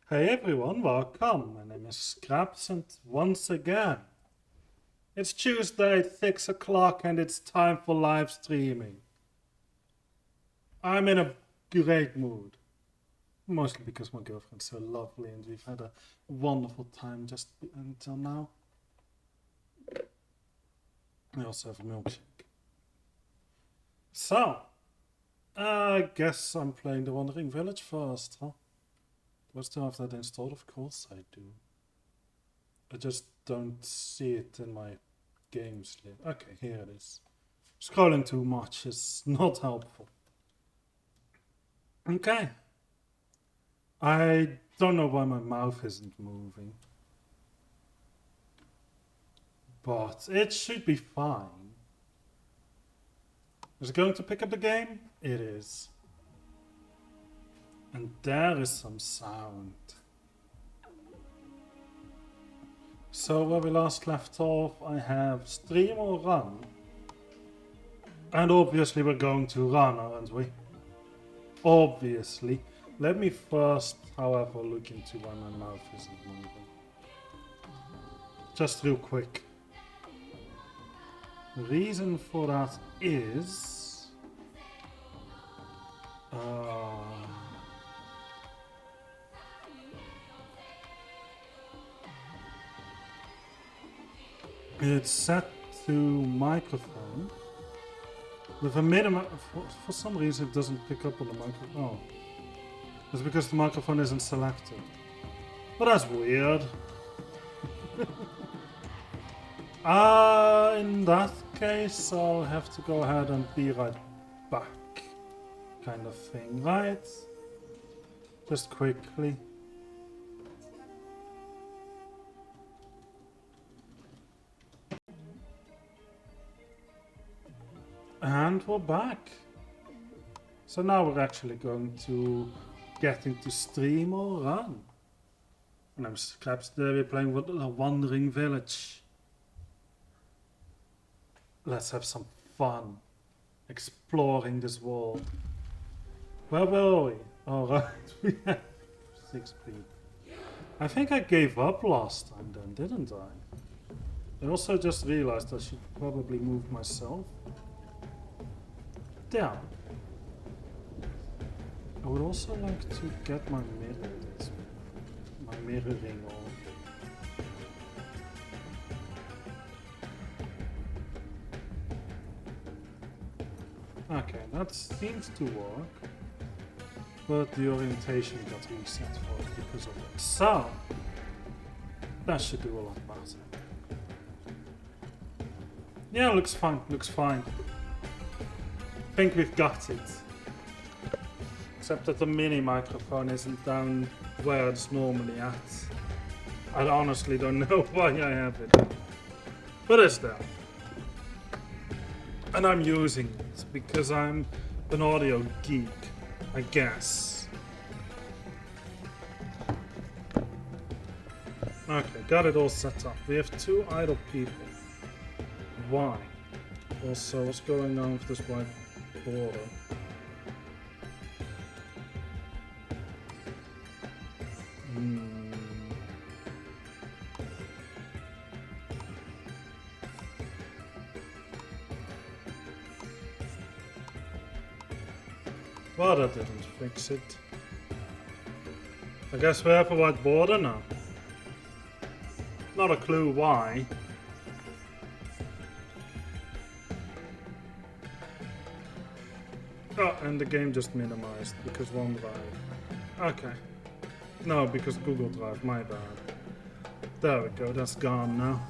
Hey everyone, welcome. My name is Scraps, and once again, it's Tuesday at 6 o'clock and it's time for live streaming. I'm in a great mood, mostly because my girlfriend's so lovely and we've had a wonderful time just until now. I also have a milkshake. So, I guess I'm playing the Wandering Village first, huh? Do I still have that installed? Of course I do. I just don't see it in my games list. Okay, here it is. Scrolling too much is not helpful. Okay. I don't know why my mouth isn't moving. But it should be fine. Is it going to pick up the game? It is. And there is some sound. So where we last left off, I have stream or run. And obviously we're going to run, aren't we? Obviously. Let me first, however, look into why my mouth isn't moving. Just real quick. The reason for that is... it's set to microphone with a minimum. For some reason, it doesn't pick up on the microphone. Oh, it's because the microphone isn't selected. But that's weird. In that case, I'll have to go ahead and be right back, kind of thing, right? Just quickly. And we're back. So now we're actually going to get into stream or run. And I'm Scraps today, we're playing with the Wandering Village. Let's have some fun exploring this world. Where were we? Alright, we have 6 people. I think I gave up last time then, didn't I? I also just realized I should probably move myself down. I would also like to get my mirroring on. Okay, that seems to work, but the orientation got reset for it because of it. So, that should do a lot better. Yeah, looks fine, looks fine. I think we've got it. Except that the mini microphone isn't down where it's normally at. I honestly don't know why I have it. But it's there. And I'm using it because I'm an audio geek, I guess. Okay, got it all set up. We have 2 idle people. Why? Also, what's going on with this white border? Well, that didn't fix it. I guess we have a white border now. Not a clue why. Oh, and the game just minimized because OneDrive. Okay. No, because Google Drive, my bad. There we go, that's gone now.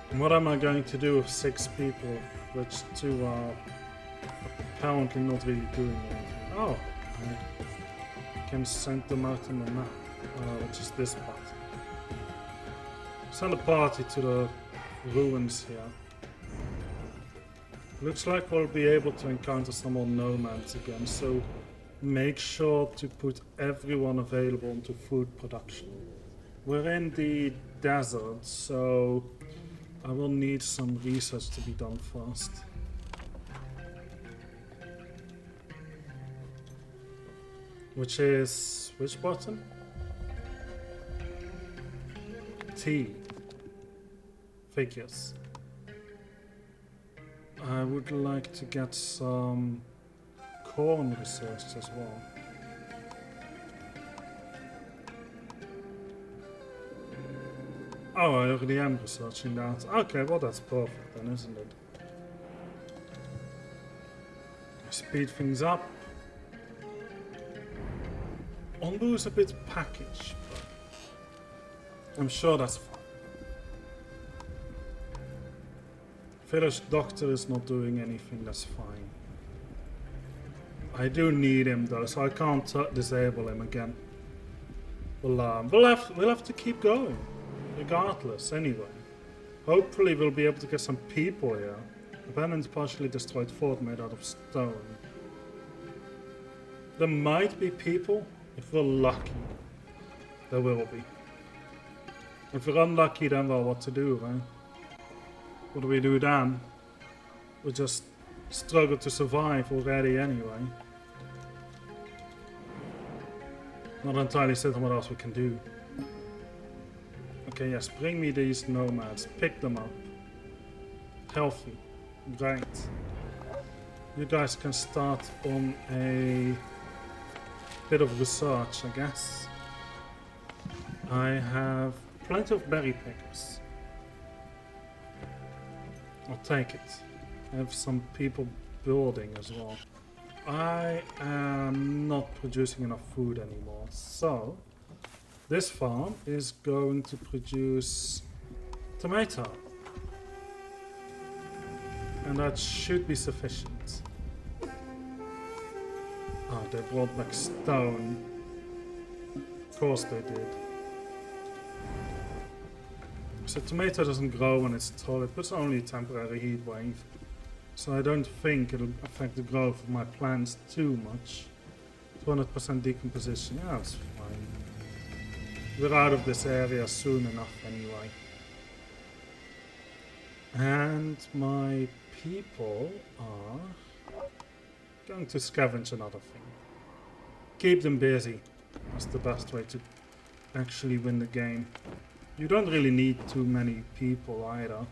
And what am I going to do with 6 people, which 2 are apparently not really doing anything? Oh, I can send them out on the map, which is this part. Send a party to the ruins here. Looks like we'll be able to encounter some more nomads again, so make sure to put everyone available into food production. We're in the desert, so I will need some research to be done first. which is which button? T. Figures. I would like to get some corn researched as well. Oh, I already am researching that. Okay, well that's perfect then, isn't it? Speed things up. Onbu is a bit packaged, but I'm sure that's fine. Village doctor is not doing anything, that's fine. I do need him though, so I can't disable him again. We'll have to keep going, regardless. Anyway, hopefully we'll be able to get some people here. Abandoned, partially destroyed fort made out of stone. There might be people if we're lucky. There will be. If we're unlucky, then well, what to do, right? What do we do then? We just struggle to survive already anyway. Not entirely certain what else we can do. Okay, yes, bring me these nomads. Pick them up. Healthy. Great. You guys can start on a bit of research, I guess. I have plenty of berry pickers. I'll take it. I have some people building as well. I am not producing enough food anymore, so this farm is going to produce tomato. And that should be sufficient. Oh, they brought back stone. Of course they did. So tomato doesn't grow when it's tall, it puts only a temporary heat wave. So I don't think it'll affect the growth of my plants too much. 200% decomposition, yeah, that's fine. We're out of this area soon enough anyway. And my people are going to scavenge another thing. Keep them busy. That's the best way to actually win the game. You don't really need too many people either,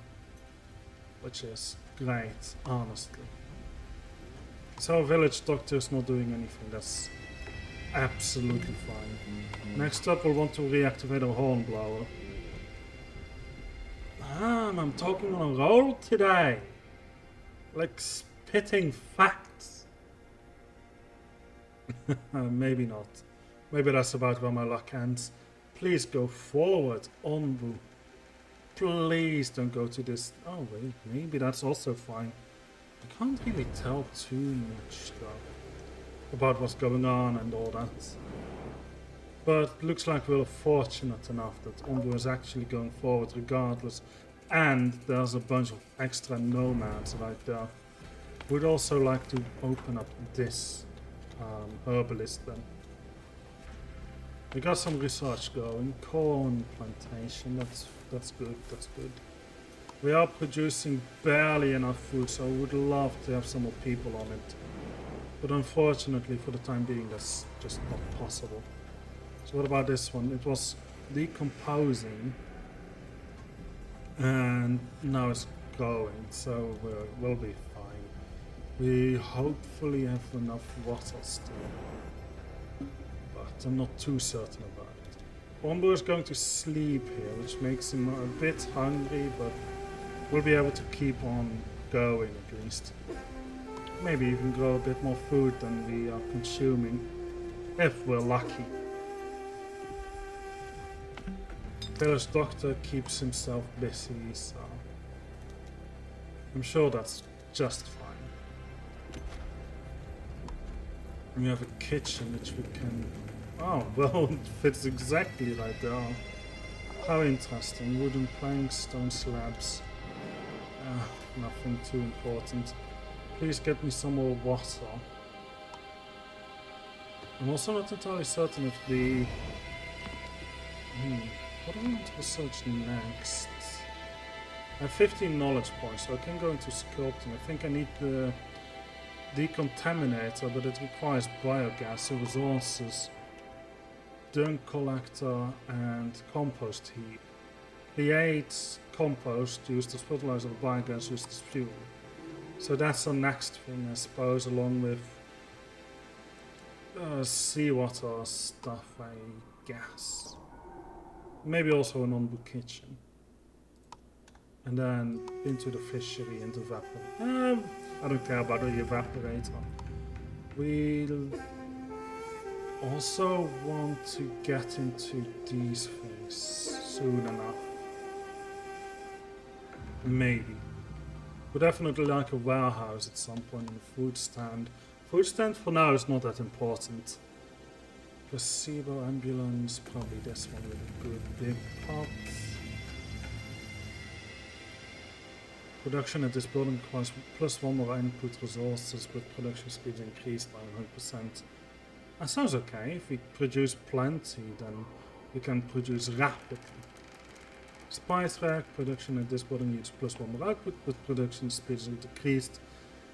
which is great, honestly. So village doctor is not doing anything, that's absolutely fine. Next up we'll want to reactivate our hornblower. I'm talking on a roll today. Like spitting facts. Maybe not. Maybe that's about where my luck ends. Please go forward, Onbu. Please don't go to this. Oh wait, maybe that's also fine. I can't really tell too much though about what's going on and all that. But looks like we're fortunate enough that Onbu is actually going forward regardless. And there's a bunch of extra nomads right there. Would also like to open up this herbalist then. We got some research going. Corn plantation, that's good, that's good. We are producing barely enough food, so I would love to have some more people on it. But unfortunately, for the time being, that's just not possible. So what about this one? It was decomposing, and now it's growing, so we'll be fine. We hopefully have enough water still. I'm not too certain about it. Ombo is going to sleep here, which makes him a bit hungry, but we'll be able to keep on going at least. Maybe even grow a bit more food than we are consuming, if we're lucky. Village doctor keeps himself busy, so I'm sure that's just fine. We have a kitchen which we can... Oh, well, it fits exactly right there. How interesting. Wooden planks, stone slabs. Nothing too important. Please get me some more water. I'm also not entirely certain if the... what do I want to research next? I have 15 knowledge points, so I can go into sculpting. I think I need the decontaminator, but it requires biogas, resources, dung collector, and compost heap. Creates compost used as fertilizer, biogas used as fuel. So that's the next thing, I suppose, along with seawater stuff, I guess. Maybe also an on-book kitchen. And then into the fishery and evaporator. I don't care about the evaporator. We'll also want to get into these things soon enough. Maybe. Would definitely like a warehouse at some point and a food stand. Food stand for now is not that important. Placebo ambulance, probably this one with a good big pot. Production at this building requires plus one more input resources with production speed increased by 100%. That sounds okay. If we produce plenty, then we can produce rapidly. Spice rack, production at this building needs plus one more output, but production speed is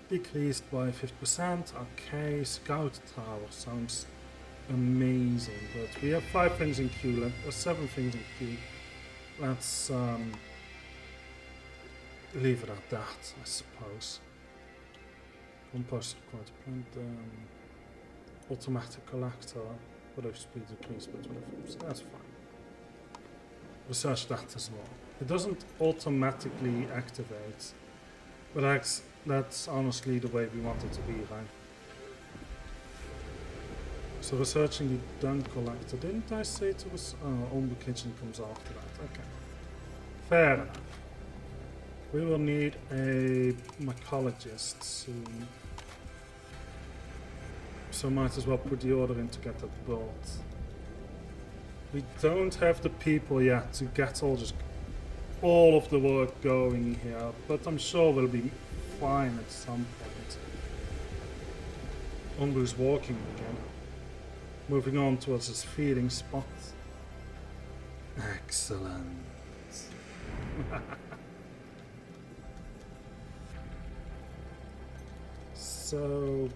decreased by 50%. Okay, scout tower sounds amazing, but we have 5 things in queue, 7 things in queue. Let's leave it at that, I suppose. Compost required to plant automatic collector, production speed decreased by 25%, so that's fine. Research that as well. It doesn't automatically activate, but that's honestly the way we want it to be, right? So researching the dung collector, didn't I say to us? Oh, on the kitchen comes after that, okay. Fair enough. We will need a mycologist soon. So might as well put the order in to get that built. We don't have the people yet to get all of the work going here, but I'm sure we'll be fine at some point. Onbu's walking again. Moving on towards his feeding spot. Excellent. So,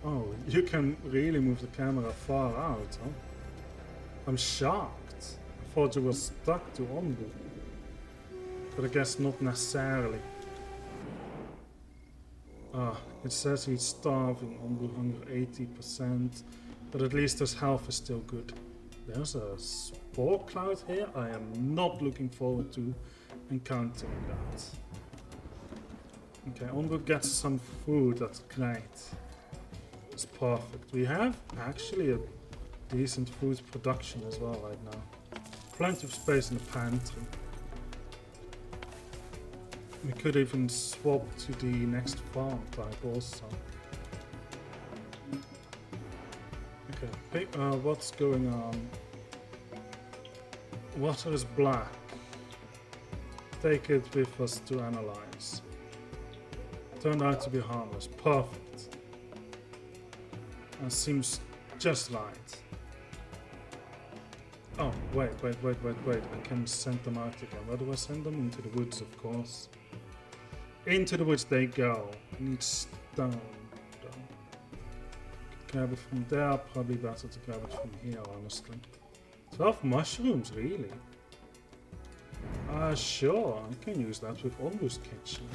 oh, you can really move the camera far out, huh? I'm shocked. I thought you were stuck to Onbu. But I guess not necessarily. Ah, it says he's starving, Onbu hunger 80%. But at least his health is still good. There's a spore cloud here. I am not looking forward to encountering that. Okay, Onbu gets some food, that's great. It's perfect. We have actually a decent food production as well right now. Plenty of space in the pantry. We could even swap to the next farm type also. Okay, what's going on? Water is black. Take it with us to analyze. Turned out to be harmless. Perfect. That seems just right. Oh, wait. I can send them out again. Where do I send them? Into the woods, of course. Into the woods they go. I need stone. Grab it from there. Probably better to grab it from here, honestly. 12 mushrooms, really? Sure. I can use that with Onbu's kitchen.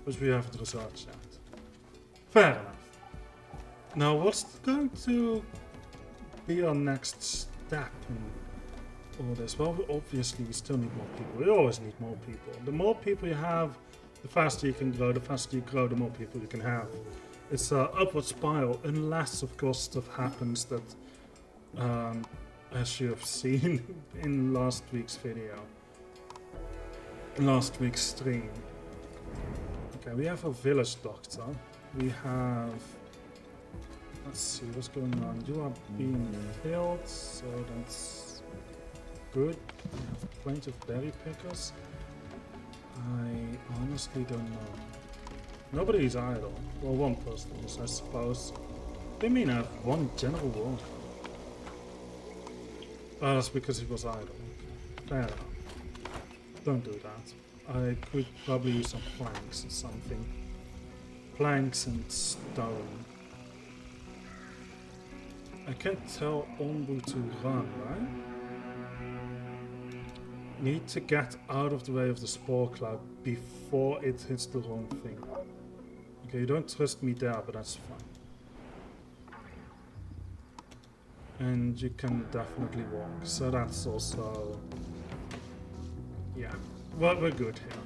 Which we haven't researched yet. Fair enough. Now, what's going to be our next step in all this? Well, obviously, we still need more people. We always need more people. The more people you have, the faster you can grow. The faster you grow, the more people you can have. It's an upward spiral, unless, of course, stuff happens that, as you have seen in last week's video, last week's stream. Okay, we have a village doctor. We have... Let's see what's going on. You are being killed, so that's good. We have plenty of berry pickers. I honestly don't know. Nobody is idle. Well, one person is, I suppose. They mean I have one general worker. Oh, that's because he was idle. Fair enough. Don't do that. I could probably use some planks or something. planks and stone. I can tell Onbu to run, right? Need to get out of the way of the spore cloud before it hits the wrong thing. Okay, you don't trust me there, but that's fine. And you can definitely walk, so that's also... yeah, well, we're good here.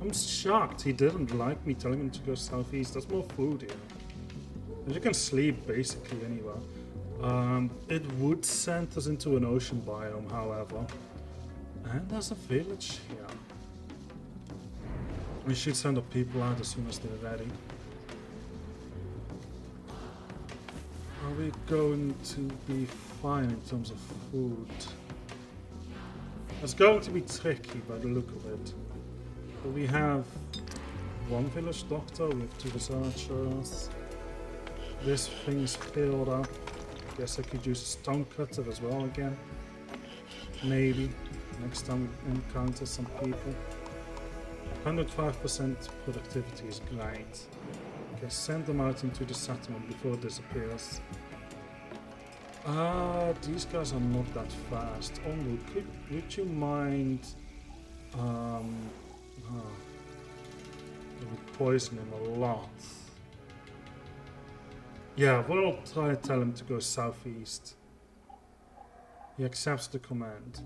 I'm shocked he didn't like me telling him to go southeast. There's more food here. And you can sleep basically anywhere. It would send us into an ocean biome, however. And there's a village here. We should send the people out as soon as they're ready. Are we going to be fine in terms of food? It's going to be tricky by the look of it. But we have one village doctor, we have 2 researchers. This thing is filled up. Guess I could use a stone cutter as well again. Maybe. Next time we encounter some people. 105% productivity is great. Okay, send them out into the settlement before it disappears. These guys are not that fast. Only, would you mind... it would poison him a lot. Yeah, we'll try to tell him to go southeast. He accepts the command.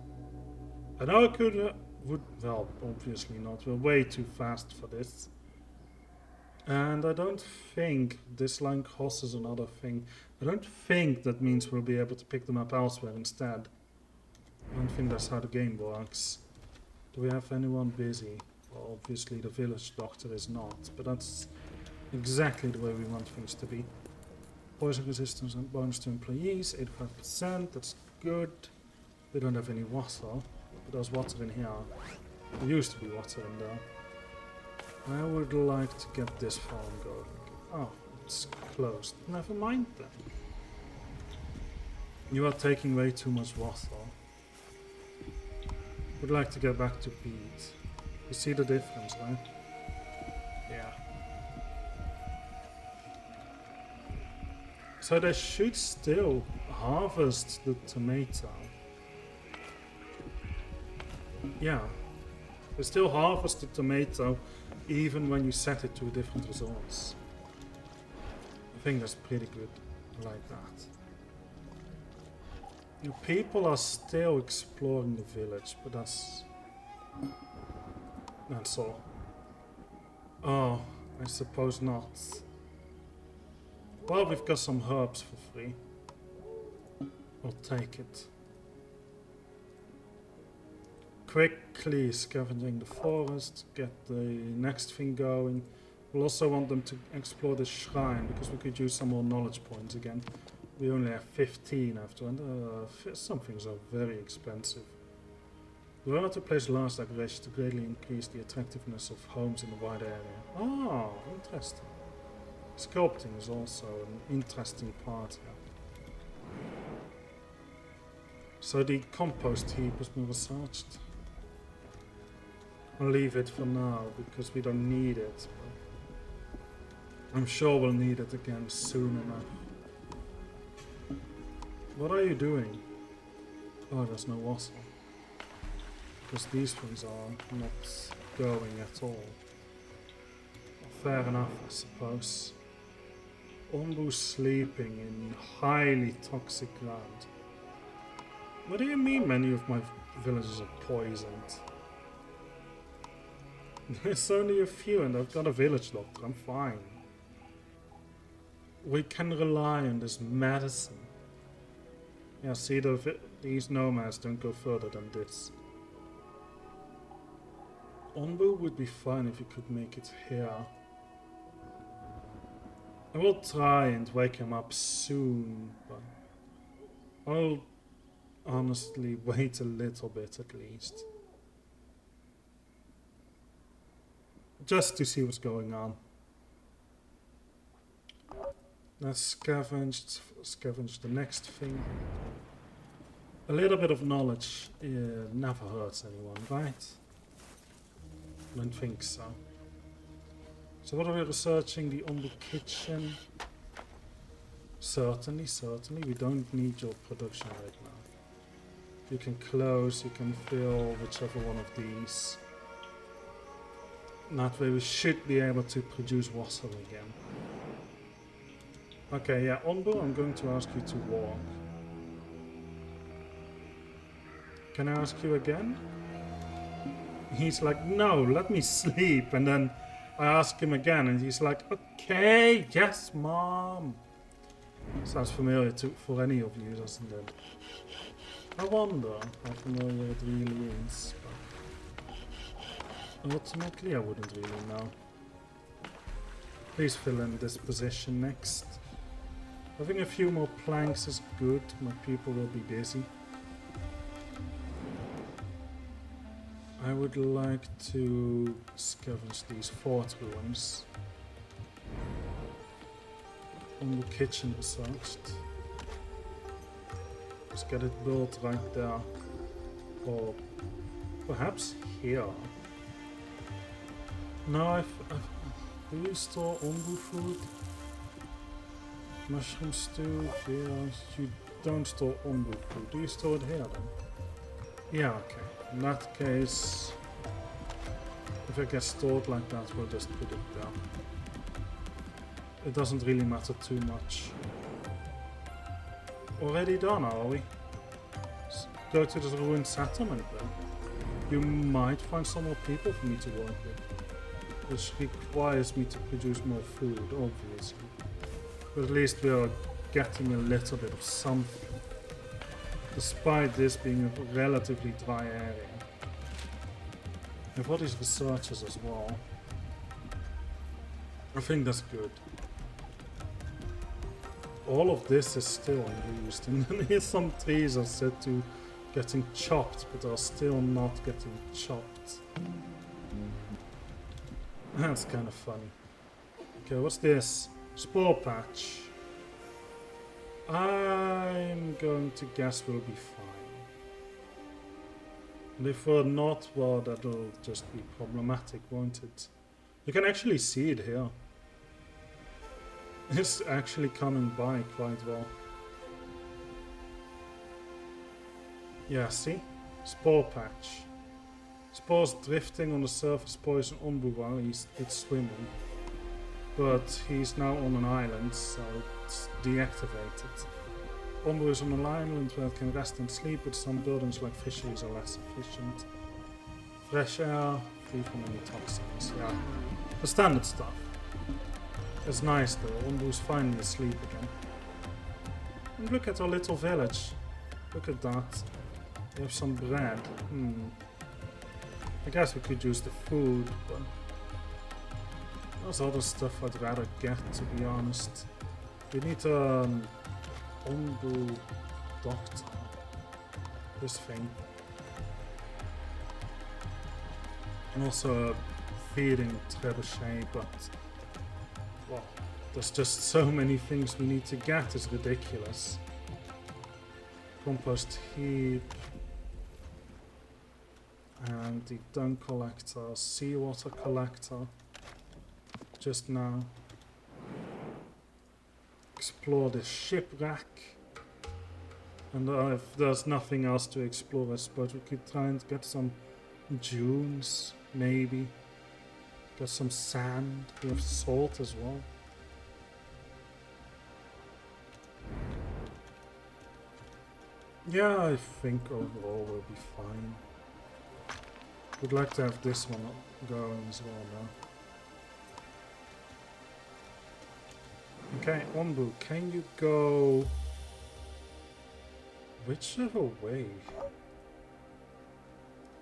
I know I could... well, obviously not. We're way too fast for this. And I don't think this line crosses another thing. I don't think that means we'll be able to pick them up elsewhere instead. I don't think that's how the game works. Do we have anyone busy? Well, obviously the village doctor is not, but that's exactly the way we want things to be. Poison resistance and bonus to employees, 85%, that's good. We don't have any water, but there's water in here. There used to be water in there. I would like to get this farm going. Oh, it's closed. Never mind then. You are taking way too much water. Would like to get back to peat. You see the difference, right? Yeah. So they should still harvest the tomato. Yeah. They still harvest the tomato even when you set it to a different resource. I think that's pretty good. I like that. You people are still exploring the village, but that's all. Oh, I suppose not. Well, we've got some herbs for free. I'll take it. Quickly scavenging the forest, get the next thing going. We'll also want them to explore the shrine, because we could use some more knowledge points again. We only have 15 after, and some things are very expensive. We want to place large decorations to greatly increase the attractiveness of homes in the wide area. Oh, interesting. Sculpting is also an interesting part here. So the compost heap has been researched. I'll leave it for now because we don't need it. But I'm sure we'll need it again soon enough. What are you doing? Oh, there's no water. Because these things are not going at all. Fair enough, I suppose. Ombu sleeping in highly toxic ground. What do you mean many of my villages are poisoned? There's only a few and I've got a village doctor, I'm fine. We can rely on this medicine. Yeah, see, these nomads don't go further than this. Onbu would be fine if you could make it here. I will try and wake him up soon, but I'll honestly wait a little bit at least. Just to see what's going on. Let's scavenge the next thing. A little bit of knowledge never hurts anyone, right? I don't think so. So what are we researching? The Ombu kitchen. Certainly, certainly. We don't need your production right now. You can close, you can fill whichever one of these. That way we should be able to produce water again. Okay, yeah, Ombu, I'm going to ask you to walk. Can I ask you again? He's like, no, let me sleep. And then I ask him again and he's like, okay, yes, mom. Sounds familiar for any of you, doesn't it? I wonder how familiar it really is. But ultimately, I wouldn't really know. Please fill in this position next. Having a few more planks is good. My people will be busy. I would like to scavenge these fort ruins. On the kitchen researched. Let's get it built right there. Or perhaps here. No, do you store Ombu food? Mushroom stew? Yeah, you don't store Ombu food. Do you store it here then? Yeah, okay. In that case, if it gets stored like that, we'll just put it there. It doesn't really matter too much. Already done, are we? Go to the ruined settlement then. You might find some more people for me to work with. Which requires me to produce more food, obviously. But at least we are getting a little bit of something. Despite this being a relatively dry area. I've got these researchers as well. I think that's good. All of this is still unused, and then here some trees are said to getting chopped, but are still not getting chopped. That's kind of funny. Okay, what's this? Spore patch. I'm going to guess we'll be fine. And if we're not, well, that'll just be problematic, won't it? You can actually see it here. It's actually coming by quite well. Yeah, see? Spore patch. Spores drifting on the surface poison Ombu while it's swimming. But he's now on an island, so it's deactivated. Ombu is on an island where it can rest and sleep, but some buildings like fisheries are less efficient. Fresh air, free from any toxins. Yeah, the standard stuff. It's nice though, Ombu's finally asleep again. And look at our little village. Look at that. We have some bread. I guess we could use the food, but there's other stuff I'd rather get, to be honest. We need Ombu doctor. This thing. And also a feeding trebuchet, but well, there's just so many things we need to get, it's ridiculous. Compost heap. And the dung collector, seawater collector. Just now. Explore the shipwreck. And if there's nothing else to explore, I suppose we could try and get some dunes, maybe. Get some sand. We have salt as well. Yeah, I think overall we'll be fine. Would like to have this one going as well now. Okay, Ombu, can you go whichever way?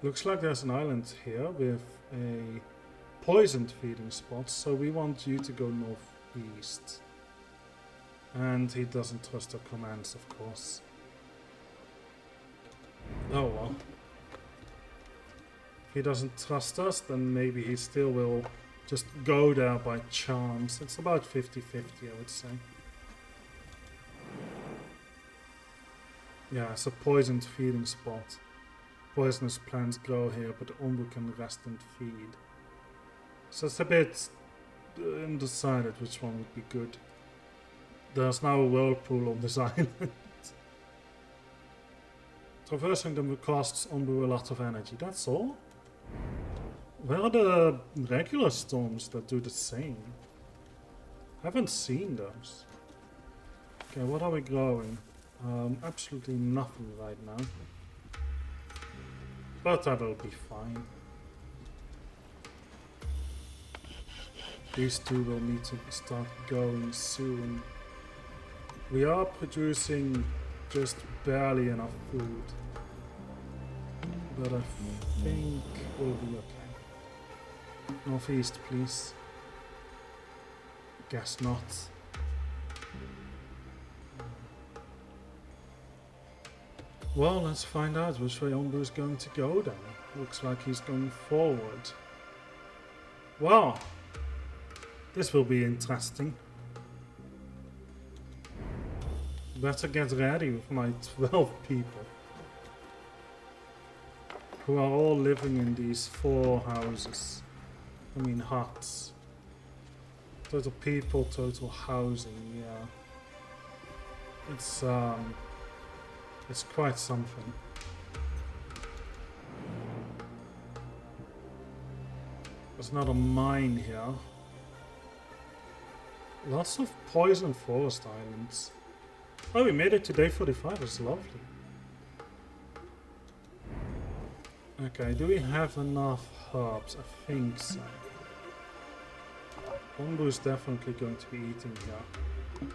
Looks like there's an island here with a poisoned feeding spot, so we want you to go northeast. And he doesn't trust our commands, of course. Oh well. If he doesn't trust us, then maybe he still will just go there by chance. It's about 50-50, I would say. Yeah, it's a poisoned feeding spot. Poisonous plants grow here, but Ombu can rest and feed. So it's a bit undecided which one would be good. There's now a whirlpool on this island. Traversing them costs Ombu a lot of energy, that's all? Where are the regular storms that do the same? Haven't seen those. Okay, what are we growing? Absolutely nothing right now. But that'll be fine. These two will need to start going soon. We are producing just barely enough food. But I think we'll be okay. Northeast, please. Guess not. Well, let's find out which way Ombu is going to go then. Looks like he's going forward. Well, this will be interesting. Better get ready with my 12 people. Who are all living in these 4 houses. I mean huts. Total people, total housing, yeah. It's quite something. There's not a mine here. Lots of poison forest islands. Oh, we made it to day 45, it's lovely. Okay, do we have enough herbs? I think so. Ombu is definitely going to be eating here.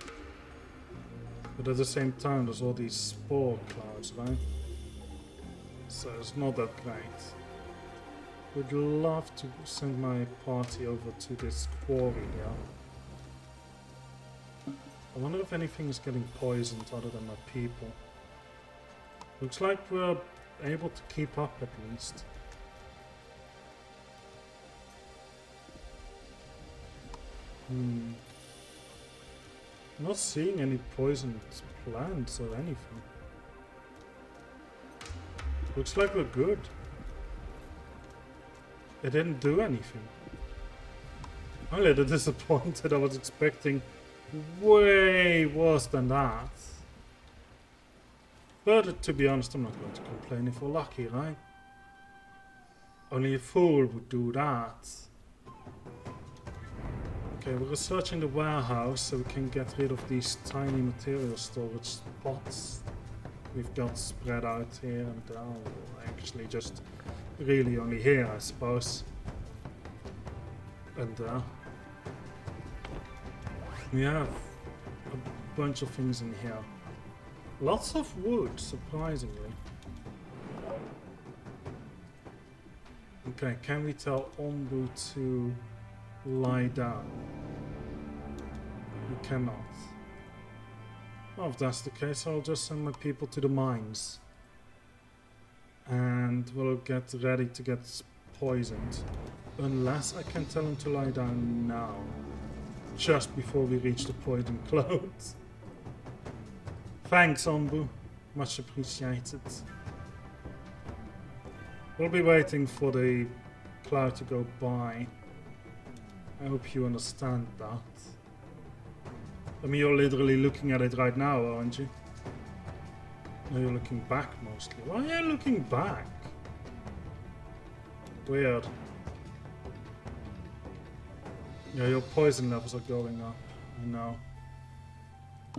But at the same time, there's all these spore clouds, right? So it's not that great. Would love to send my party over to this quarry here. I wonder if anything is getting poisoned other than my people. Looks like we're able to keep up at least. Not seeing any poisoned plants or anything. Looks like we're good. It didn't do anything. I'm a little disappointed. I was expecting way worse than that. But to be honest, I'm not going to complain if we're lucky, right? Only a fool would do that. Okay, we're researching the warehouse so we can get rid of these tiny material storage spots we've got spread out here and actually just really only here, I suppose. And we have a bunch of things in here. Lots of wood, surprisingly. Okay, can we tell Ombu to lie down? We cannot. Well, if that's the case, I'll just send my people to the mines. And we'll get ready to get poisoned. Unless I can tell him to lie down now. Just before we reach the poison clouds. Thanks, Ombu. Much appreciated. We'll be waiting for the cloud to go by. I hope you understand that. I mean, you're literally looking at it right now, aren't you? No, you're looking back mostly. Why are you looking back? Weird. Yeah, your poison levels are going up. I know.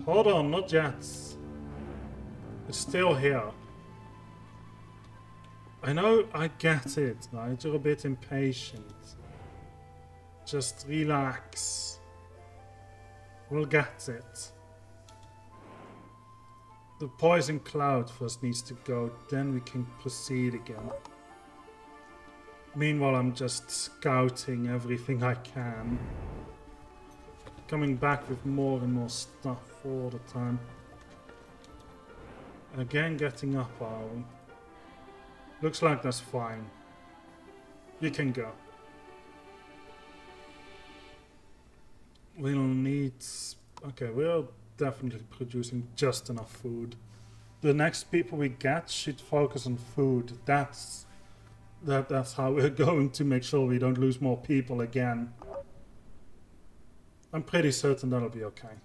Hold on, not yet. It's still here. I know, I get it, right? You're a bit impatient. Just relax. We'll get it. The poison cloud first needs to go, then we can proceed again. Meanwhile, I'm just scouting everything I can. Coming back with more and more stuff all the time. Again, getting up, are we? Looks like that's fine. You can go. We'll need... Okay, we're definitely producing just enough food. The next people we get should focus on food. That's how we're going to make sure we don't lose more people again. I'm pretty certain that'll be okay.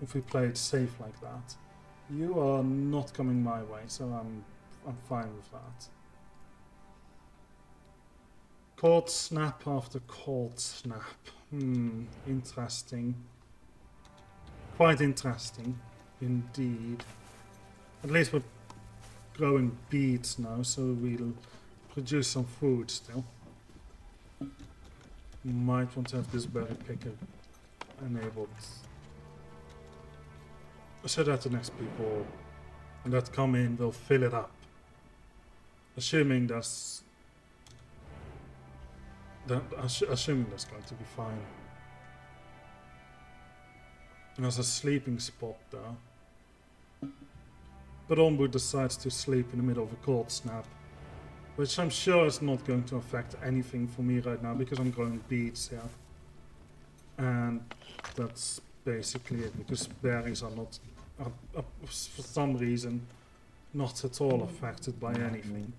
If we play it safe like that. You are not coming my way, so I'm fine with that. Cold snap after cold snap. Interesting. Quite interesting, indeed. At least we're growing beets now, so we'll produce some food still. Might want to have this berry picker enabled, so that the next people that come in will fill it up. Assuming that's assuming that's going to be fine. And there's a sleeping spot there. But Ombu decides to sleep in the middle of a cold snap, which I'm sure is not going to affect anything for me right now because I'm growing beets here. And that's basically it, because berries are not, for some reason, not at all affected by anything.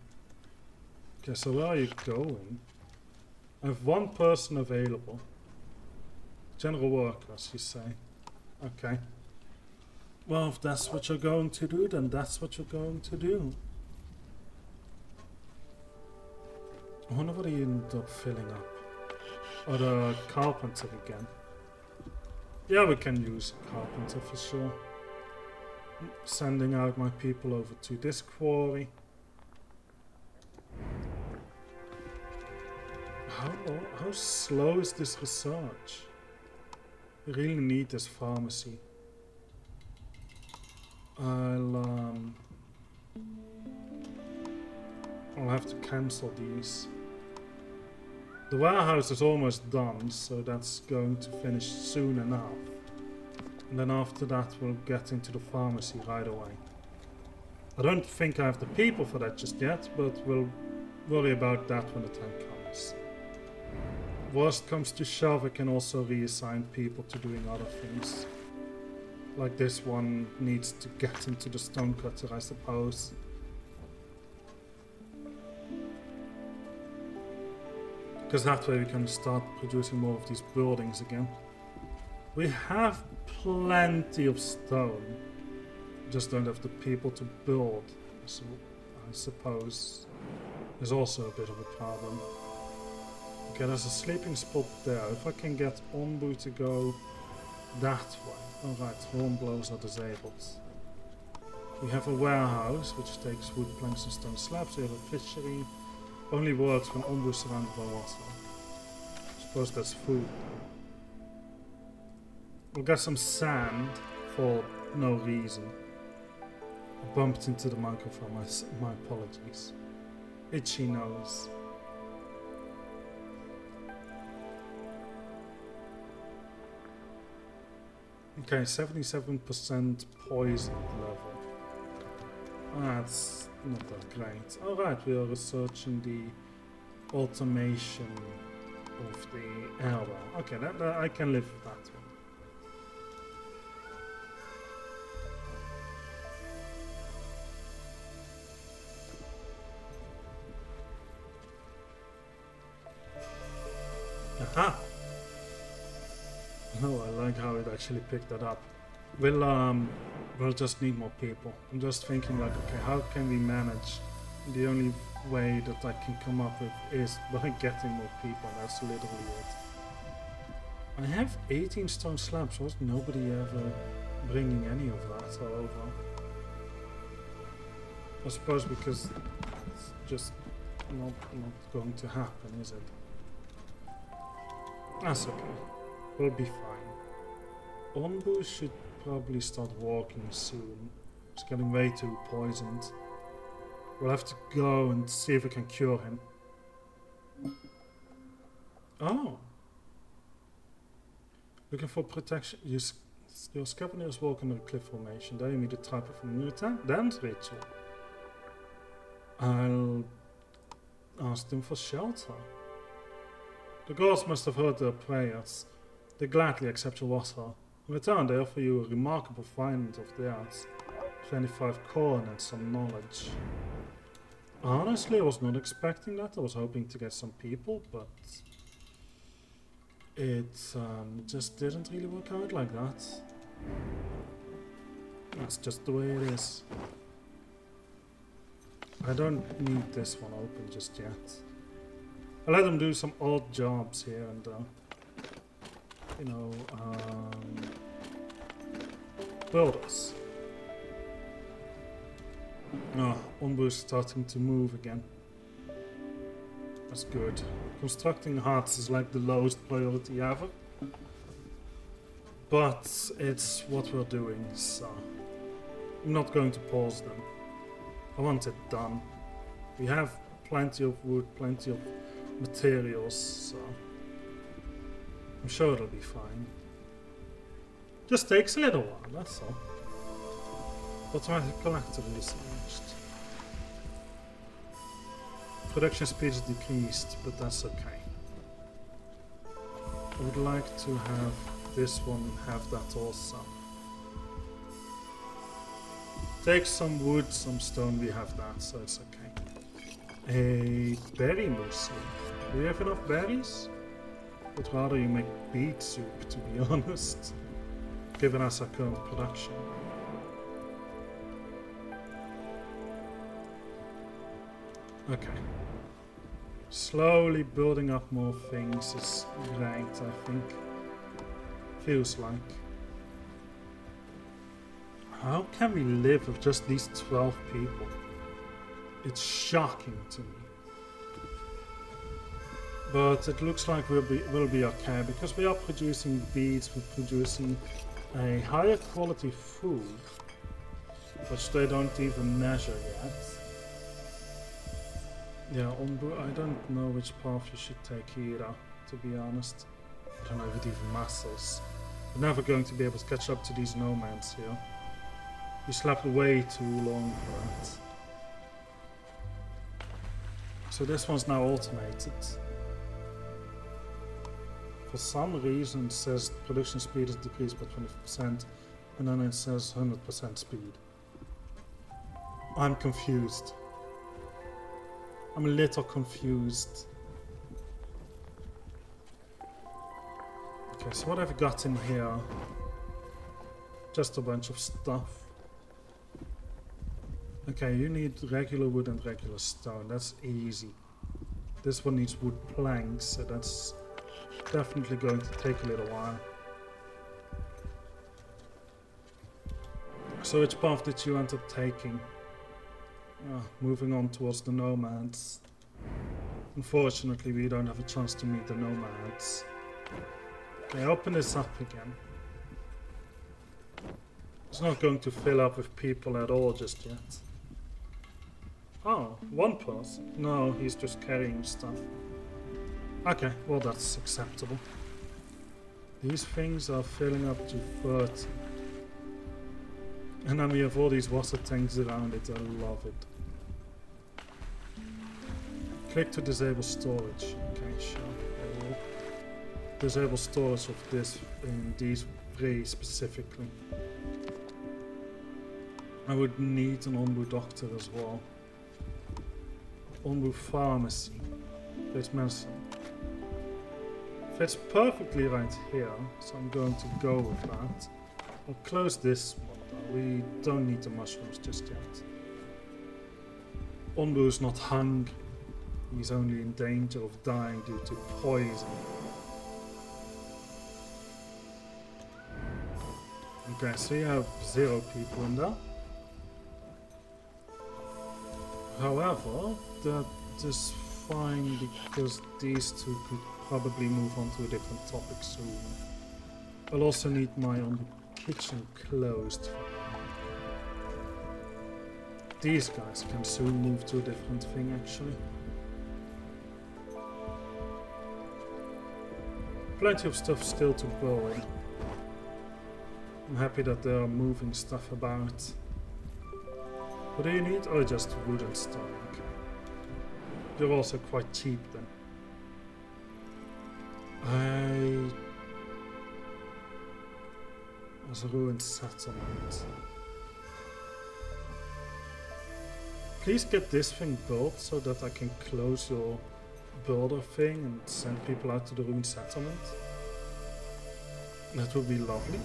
Okay, so where are you going? I have one person available. General workers, you say. Okay. Well, if that's what you're going to do, then that's what you're going to do. I wonder what he ended up filling up. Or the carpenter again. Yeah, we can use a carpenter for sure. Sending out my people over to this quarry. How slow is this research? We really need this pharmacy. I'll have to cancel these. The warehouse is almost done, so that's going to finish soon enough. And then after that we'll get into the pharmacy right away. I don't think I have the people for that just yet, but we'll worry about that when the time comes. Worst comes to shove, I can also reassign people to doing other things. Like this one needs to get into the stonecutter, I suppose. Because that way we can start producing more of these buildings again. We have plenty of stone. Just don't have the people to build. So I suppose there's also a bit of a problem. Okay, there's a sleeping spot there. If I can get Ombu to go that way. Alright, hornblows are disabled. We have a warehouse which takes wood, planks and stone slabs. We have a fishery. Only works when Ombu is surrounded by water. I suppose that's food. We'll get some sand for no reason. I bumped into the microphone, my apologies. Itchy nose. Okay, 77% poison level. That's not that great. Alright, we are researching the automation of the air well. Okay, that I can live with that one. Aha! Oh, I like how it actually picked that up. We'll just need more people. I'm just thinking like, okay, how can we manage? The only way that I can come up with is by getting more people. That's literally it. I have 18 stone slabs. Was nobody ever bringing any of that over? I suppose because it's just not going to happen, is it? That's okay. We'll be fine. Ombu should probably start walking soon. He's getting way too poisoned. We'll have to go and see if we can cure him. Oh. Looking for protection. Your scavengers walk on the cliff formation. There you meet the type of new dance ritual. I'll ask them for shelter. The gods must have heard their prayers. They gladly accept your water. In return, they offer you a remarkable find of theirs. 25 corn and some knowledge. Honestly, I was not expecting that. I was hoping to get some people, but it just didn't really work out like that. That's just the way it is. I don't need this one open just yet. I let them do some odd jobs here and you know, builders. Oh, Onbu's starting to move again. That's good. Constructing huts is like the lowest priority ever. But it's what we're doing, so I'm not going to pause them. I want it done. We have plenty of wood, plenty of materials, so I'm sure it'll be fine. Just takes a little while, that's all. Automatic collector is reached. Production speed is decreased, but that's okay. I would like to have this one have that also. Take some wood, some stone, we have that, so it's okay. A berry muesli. Do you have enough berries? But rather you make beet soup, to be honest. Given us our current production. Okay. Slowly building up more things is great, I think. Feels like. How can we live with just these 12 people? It's shocking to me. But it looks like we'll be okay because we are producing beads, we're producing a higher quality food, which they don't even measure yet. Yeah, I don't know which path you should take either, to be honest. I don't know if it even matters. We're never going to be able to catch up to these nomads here. We slept way too long for that. So this one's now automated. For some reason it says production speed is decreased by 20% and then it says 100% speed. I'm confused. I'm a little confused. Okay, so what have we got in here? Just a bunch of stuff. Okay, you need regular wood and regular stone. That's easy. This one needs wood planks, so that's definitely going to take a little while. So which path did you end up taking? Moving on towards the nomads. Unfortunately, we don't have a chance to meet the nomads. Okay, open this up again. It's not going to fill up with people at all just yet. Oh, one person? No, he's just carrying stuff. Okay, well that's acceptable. These things are filling up to 30. And then we have all these water tanks around it, I love it. Click to disable storage. Okay, sure. I will disable storage of this in these three specifically. I would need an Onbu doctor as well. Onbu pharmacy. Fits medicine. Fits perfectly right here, so I'm going to go with that. I'll close this one though. We don't need the mushrooms just yet. Onbu's not hungry. He's only in danger of dying due to poison. Okay, so you have 0 people in there. However, that is fine because these two could probably move on to a different topic soon. I'll also need my own kitchen closed for now. These guys can soon move to a different thing actually. Plenty of stuff still to build. I'm happy that they are moving stuff about. What do you need? Oh, just wood and stone. Okay. They're also quite cheap then. There's a ruined settlement. Please get this thing built so that I can close your builder thing and send people out to the ruined settlement. That would be lovely.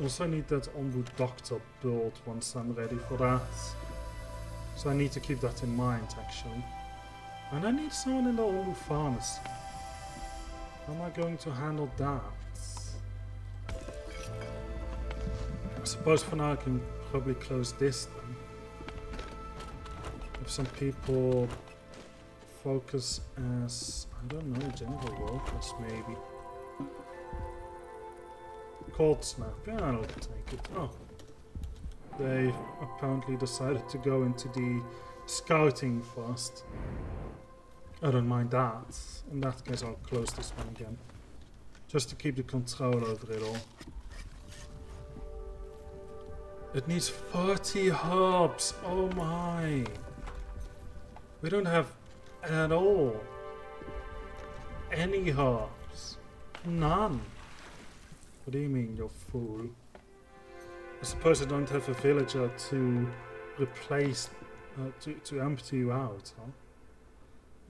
Also, I need that Ombu Doctor build once I'm ready for that. So I need to keep that in mind, actually. And I need someone in the Ombu Pharmacy. How am I going to handle that? I suppose for now I can probably close this then. If some people focus as, I don't know, general workers maybe. Cold Snap, yeah, I'll take it. Oh. They apparently decided to go into the scouting first. I don't mind that. In that case I'll close this one again. Just to keep the control over it all. It needs 30 herbs. Oh my. We don't have at all any herbs. None. What do you mean, you fool? I suppose I don't have a villager to replace, to empty you out, huh?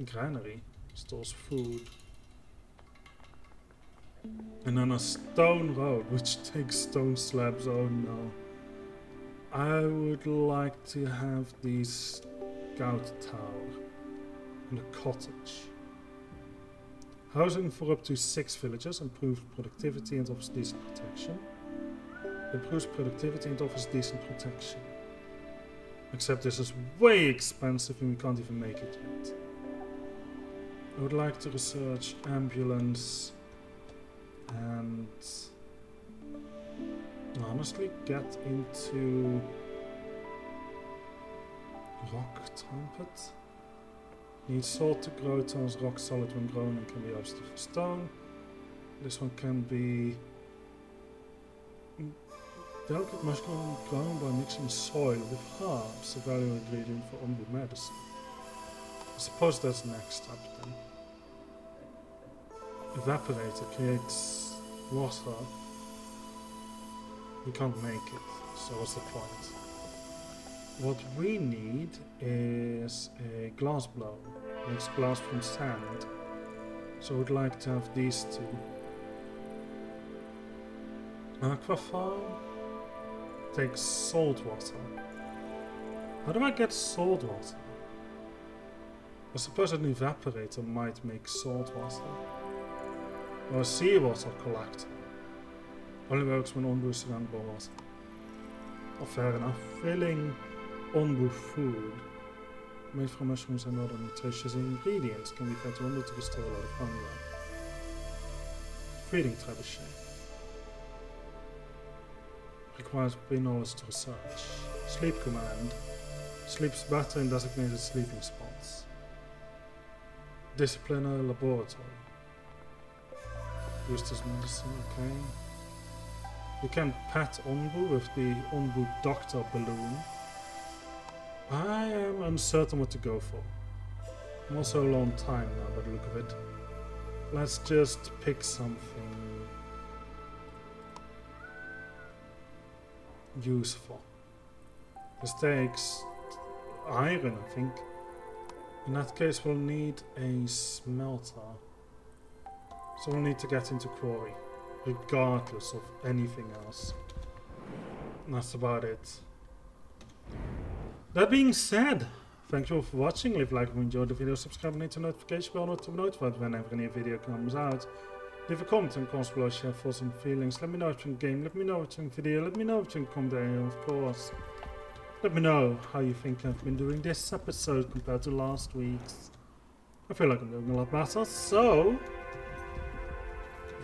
Granary stores food. And then a stone road, which takes stone slabs. Oh no. I would like to have the scout tower and a cottage. Housing for up to 6 villagers, improves productivity and offers decent protection. Improves productivity and offers decent protection. Except this is way expensive and we can't even make it yet. I would like to research ambulance and honestly get into rock trumpet. Needs salt to grow, turns rock solid when grown and can be harvested for stone. This one can be delicate mushroom grown by mixing soil with herbs, a valuable ingredient for Ombu medicine. I suppose that's the next step then. Evaporator creates water. We can't make it, so what's the point? What we need is a glass blower. Makes glass from sand. So I would like to have these two. Aquafarm takes salt water. How do I get salt water? I suppose an evaporator might make salt water. Or a seawater collector. Only works when Ombu is surrounded by water. Oh, fair enough. Filling Ombu food made from mushrooms and other nutritious ingredients can be fed to Ombu to restore a lot of hunger. Feeding trebuchet. Requires pre-knowledge to research. Sleep command. Sleeps better in designated sleeping spots. Discipliner laboratory. Use this medicine, okay. You can pet Ombu with the Ombu Doctor balloon. I am uncertain what to go for. I'm also a long time now by the look of it. Let's just pick something useful. This takes iron, I think. In that case we'll need a smelter. So we'll need to get into quarry, regardless of anything else. And that's about it. That being said, thank you all for watching. Leave a like if you enjoyed the video, subscribe and hit the notification bell to be notified whenever a new video comes out. Leave a comment and comments below, share thoughts and feelings. Let me know if you're in game, let me know if you're in video, let me know if you're in comment area, of course. Let me know how you think I've been doing this episode compared to last week's. I feel like I'm doing a lot better, so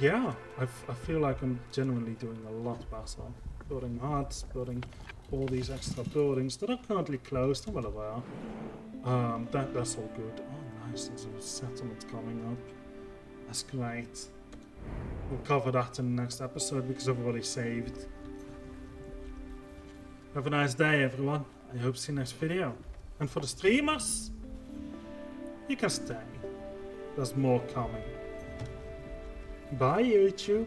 yeah, I feel like I'm genuinely doing a lot better. Building huts, building all these extra buildings that are currently closed, I'm well aware. That's all good. Oh nice, there's a settlement coming up. That's great. We'll cover that in the next episode because I've already saved. Have a nice day everyone. I hope to see you next video. And for the streamers, you can stay. There's more coming. Bye YouTube.